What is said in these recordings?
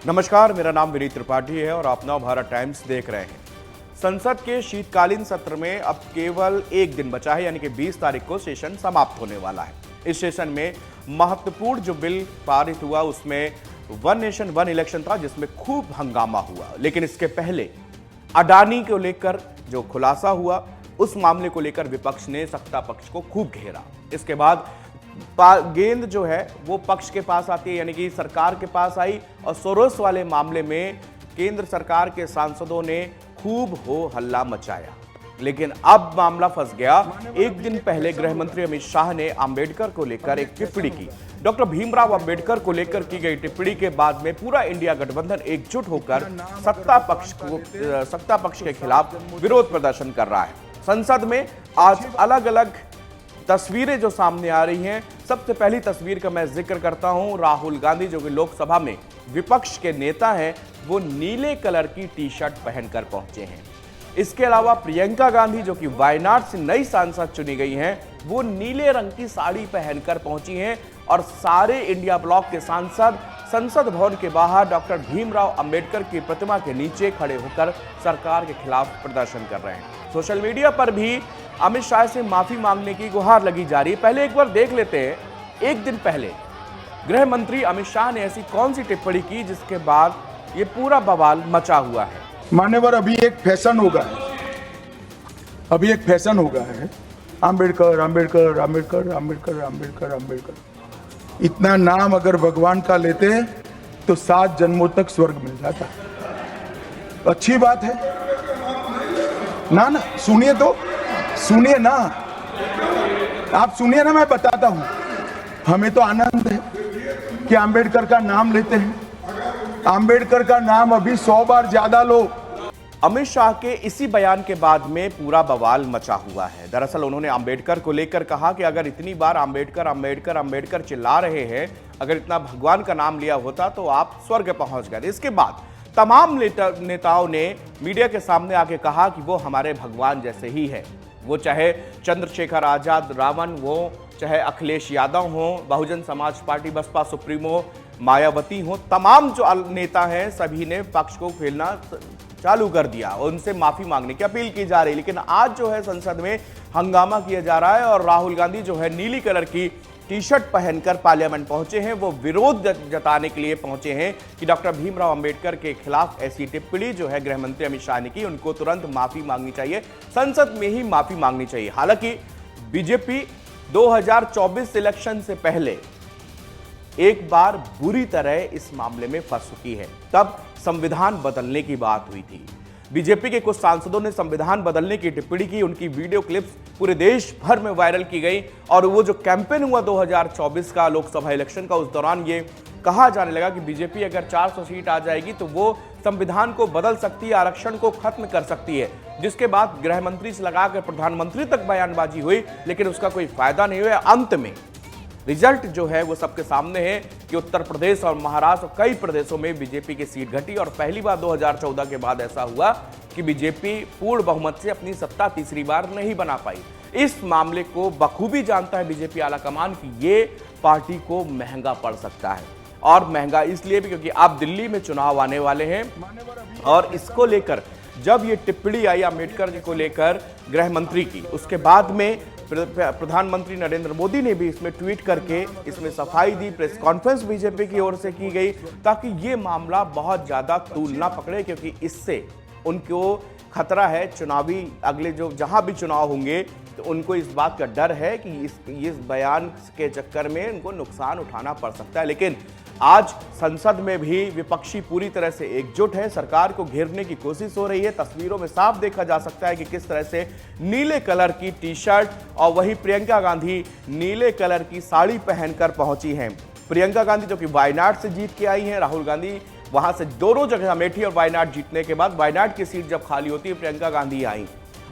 नमस्कार, मेरा नाम विनीत त्रिपाठी है और आप नव भारत टाइम्स देख रहे हैं। संसद के शीतकालीन सत्र में अब केवल एक दिन बचा है, यानी कि 20 तारीख को सेशन समाप्त होने वाला है। इस सेशन में महत्वपूर्ण जो बिल पारित हुआ उसमें वन नेशन वन इलेक्शन था, जिसमें खूब हंगामा हुआ। लेकिन इसके पहले अडानी को लेकर जो खुलासा हुआ, उस मामले को लेकर विपक्ष ने सत्ता पक्ष को खूब घेरा। इसके बाद गेंद जो है वो पक्ष के पास आती है, यानी कि सरकार के पास आई, और सोरोस वाले मामले में केंद्र सरकार के सांसदों ने खूब हो हल्ला मचाया। लेकिन अब मामला फंस गया। एक दिन पहले गृह मंत्री अमित शाह ने अंबेडकर को लेकर एक टिप्पणी की। डॉक्टर भीमराव अंबेडकर को लेकर की गई टिप्पणी के बाद में पूरा इंडिया गठबंधन एकजुट होकर सत्ता पक्ष के खिलाफ विरोध प्रदर्शन कर रहा है। संसद में आज अलग अलग तस्वीरें जो सामने आ रही हैं। सबसे पहली तस्वीर का मैं जिक्र करता हूं। राहुल गांधी जो कि लोकसभा में विपक्ष के नेता हैं, वो नीले कलर की टी शर्ट पहनकर पहुंचे हैं। इसके अलावा प्रियंका गांधी जो कि वायनाड से नई सांसद चुनी गई हैं, वो नीले रंग की साड़ी पहनकर पहुंची हैं। और सारे इंडिया ब्लॉक के सांसद संसद भवन के बाहर डॉक्टर भीमराव अंबेडकर की प्रतिमा के नीचे खड़े होकर सरकार के खिलाफ प्रदर्शन कर रहे हैं। सोशल मीडिया पर भी अमित शाह से माफी मांगने की गुहार लगी जा रही है। पहले एक बार देख लेते हैं, एक दिन पहले गृह मंत्री अमित शाह ने ऐसी कौन सी टिप्पणी की जिसके बाद ये पूरा बवाल मचा हुआ है। मान्यवर, अभी एक फैशन होगा है अंबेडकर अंबेडकर अंबेडकर अंबेडकर अंबेडकर अंबेडकर। इतना नाम अगर भगवान का लेते हैं तो 7 जन्मों तक स्वर्ग मिल जाता। अच्छी बात है ना। सुनिए तो, सुनिए ना, आप सुनिए ना, मैं बताता हूं। हमें तो आनंद है कि अंबेडकर का नाम लेते हैं। अंबेडकर का नाम अभी 100 बार ज्यादा लो। अमित शाह के इसी बयान के बाद में पूरा बवाल मचा हुआ है। दरअसल उन्होंने अंबेडकर को लेकर कहा कि अगर इतनी बार अंबेडकर अंबेडकर अंबेडकर चिल्ला रहे हैं, अगर इतना भगवान का नाम लिया होता तो आप स्वर्ग पहुंच गए। इसके बाद तमाम नेताओं ने मीडिया के सामने आके कहा कि वो हमारे भगवान जैसे ही है। वो चाहे चंद्रशेखर आजाद रावण हो, चाहे अखिलेश यादव हो, बहुजन समाज पार्टी बसपा सुप्रीमो मायावती हो, तमाम जो नेता हैं सभी ने पक्ष को खेलना चालू कर दिया। उनसे माफी मांगने की अपील की जा रही है। लेकिन आज जो है संसद में हंगामा किया जा रहा है और राहुल गांधी जो है नीली कलर की टी शर्ट पहनकर पार्लियामेंट पहुंचे हैं। वो विरोध जताने के लिए पहुंचे हैं कि डॉक्टर भीमराव अंबेडकर के खिलाफ ऐसी टिप्पणी जो है गृह मंत्री अमित शाह ने की, उनको तुरंत माफी मांगनी चाहिए, संसद में ही माफी मांगनी चाहिए। हालांकि बीजेपी 2024 इलेक्शन से पहले एक बार बुरी तरह इस मामले में फंस चुकी है। तब संविधान बदलने की बात हुई थी। बीजेपी के कुछ सांसदों ने संविधान बदलने की टिप्पणी की। उनकी वीडियो क्लिप्स पूरे देश भर में वायरल की गई और वो जो कैंपेन हुआ 2024 का लोकसभा इलेक्शन का, उस दौरान ये कहा जाने लगा कि बीजेपी अगर 400 सीट आ जाएगी तो वो संविधान को बदल सकती है, आरक्षण को खत्म कर सकती है। जिसके बाद गृह मंत्री से लगाकर प्रधानमंत्री तक बयानबाजी हुई, लेकिन उसका कोई फायदा नहीं हुआ। अंत में रिजल्ट जो है वो सबके सामने है कि उत्तर प्रदेश और महाराष्ट्र और कई प्रदेशों में बीजेपी की सीट घटी और पहली बार 2014 के बाद ऐसा हुआ कि बीजेपी पूर्ण बहुमत से अपनी सत्ता तीसरी बार नहीं बना पाई। इस मामले को बखूबी जानता है बीजेपी आलाकमान कि ये पार्टी को महंगा पड़ सकता है। और महंगा इसलिए भी क्योंकि अब दिल्ली में चुनाव आने वाले हैं और इसको लेकर जब ये टिप्पणी आई अंबेडकर जी को लेकर गृह मंत्री की, उसके बाद में प्रधानमंत्री नरेंद्र मोदी ने भी इसमें ट्वीट करके इसमें सफाई दी। प्रेस कॉन्फ्रेंस बीजेपी की ओर से की गई ताकि ये मामला बहुत ज्यादा तूल ना पकड़े, क्योंकि इससे उनको खतरा है चुनावी अगले जो जहां भी चुनाव होंगे तो उनको इस बात का डर है कि इस बयान के चक्कर में उनको नुकसान उठाना पड़ सकता है। लेकिन आज संसद में भी विपक्षी पूरी तरह से एकजुट है, सरकार को घेरने की कोशिश हो रही है। तस्वीरों में साफ देखा जा सकता है कि किस तरह से नीले कलर की टी शर्ट और वही प्रियंका गांधी नीले कलर की साड़ी पहनकर पहुंची हैं। प्रियंका गांधी जो कि वायनाड से जीत के आई हैं, राहुल गांधी वहां से दोनों जगह अमेठी और वायनाड जीतने के बाद वायनाड की सीट जब खाली होती है प्रियंका गांधी आई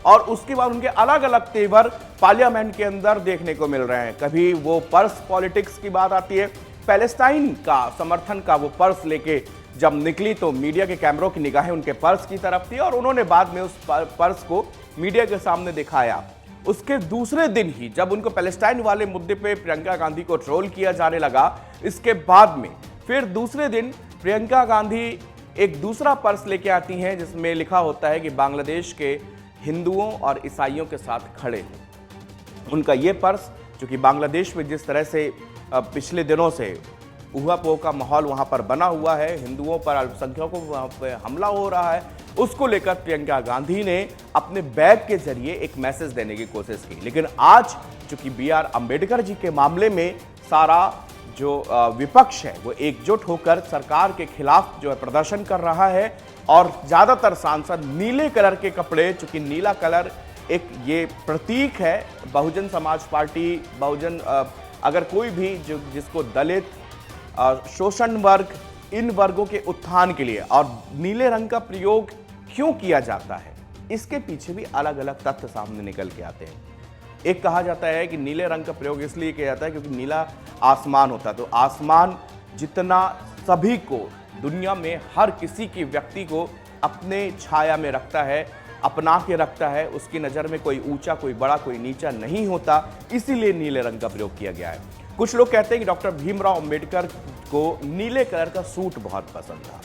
और उसके बाद उनके अलग अलग तेवर पार्लियामेंट के अंदर देखने को मिल रहे हैं। कभी वो पर्स पॉलिटिक्स की बात आती है, पैलेस्टाइन का समर्थन का वो पर्स लेके जब निकली तो मीडिया के कैमरों की निगाहें उनके पर्स की तरफ थी और उन्होंने बाद में उस पर्स को मीडिया के सामने दिखाया। उसके दूसरे दिन ही जब उनको पैलेस्टाइन वाले मुद्दे पे प्रियंका गांधी को ट्रोल किया जाने लगा, इसके बाद में फिर दूसरे दिन प्रियंका गांधी एक दूसरा पर्स लेके आती हैं जिसमें लिखा होता है कि बांग्लादेश के हिंदुओं और ईसाइयों के साथ खड़े हैं। उनका ये पर्स, जो कि बांग्लादेश में जिस तरह से पिछले दिनों से ऊहापोह का माहौल वहां पर बना हुआ है, हिंदुओं पर, अल्पसंख्यकों वहां पर हमला हो रहा है, उसको लेकर प्रियंका गांधी ने अपने बैग के जरिए एक मैसेज देने की कोशिश की। लेकिन आज चूंकि BR अम्बेडकर जी के मामले में सारा जो विपक्ष है वो एकजुट होकर सरकार के खिलाफ जो है प्रदर्शन कर रहा है, और ज्यादातर सांसद नीले कलर के कपड़े, चूंकि नीला कलर एक ये प्रतीक है बहुजन समाज पार्टी, बहुजन अगर कोई भी जो जिसको दलित, शोषण वर्ग, इन वर्गों के उत्थान के लिए, और नीले रंग का प्रयोग क्यों किया जाता है, इसके पीछे भी अलग अलग तथ्य सामने निकल के आते हैं। एक कहा जाता है कि नीले रंग का प्रयोग इसलिए किया जाता है क्योंकि नीला आसमान होता है, तो आसमान जितना सभी को, दुनिया में हर किसी की व्यक्ति को अपने छाया में रखता है, अपना के रखता है, उसकी नज़र में कोई ऊंचा, कोई बड़ा, कोई नीचा नहीं होता, इसीलिए नीले रंग का प्रयोग किया गया है। कुछ लोग कहते हैं कि डॉक्टर भीमराव अंबेडकर को नीले कलर का सूट बहुत पसंद था,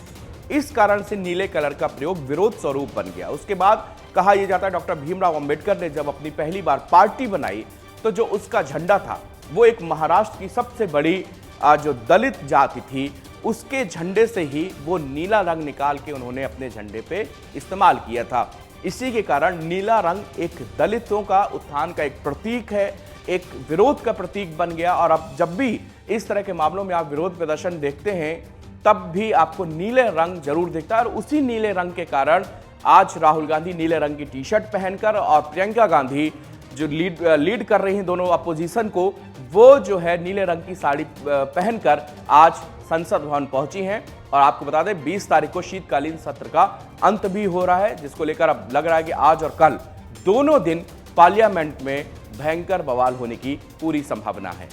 इस कारण से नीले कलर का प्रयोग विरोध स्वरूप बन गया। उसके बाद कहा यह जाता है डॉक्टर भीमराव अंबेडकर ने जब अपनी पहली बार पार्टी बनाई तो जो उसका झंडा था वो एक महाराष्ट्र की सबसे बड़ी जो दलित जाति थी उसके झंडे से ही वो नीला रंग निकाल के उन्होंने अपने झंडे पे इस्तेमाल किया था। इसी के कारण नीला रंग एक दलितों का उत्थान का एक प्रतीक है, एक विरोध का प्रतीक बन गया। और अब जब भी इस तरह के मामलों में आप विरोध प्रदर्शन देखते हैं तब भी आपको नीले रंग जरूर दिखता है, और उसी नीले रंग के कारण आज राहुल गांधी नीले रंग की टी-शर्ट पहनकर और प्रियंका गांधी जो लीड कर रही हैं दोनों अपोजिशन को, वो जो है नीले रंग की साड़ी पहनकर आज संसद भवन पहुंची हैं। और आपको बता दें 20 तारीख को शीतकालीन सत्र का अंत भी हो रहा है, जिसको लेकर अब लग रहा है कि आज और कल दोनों दिन पार्लियामेंट में भयंकर बवाल होने की पूरी संभावना है।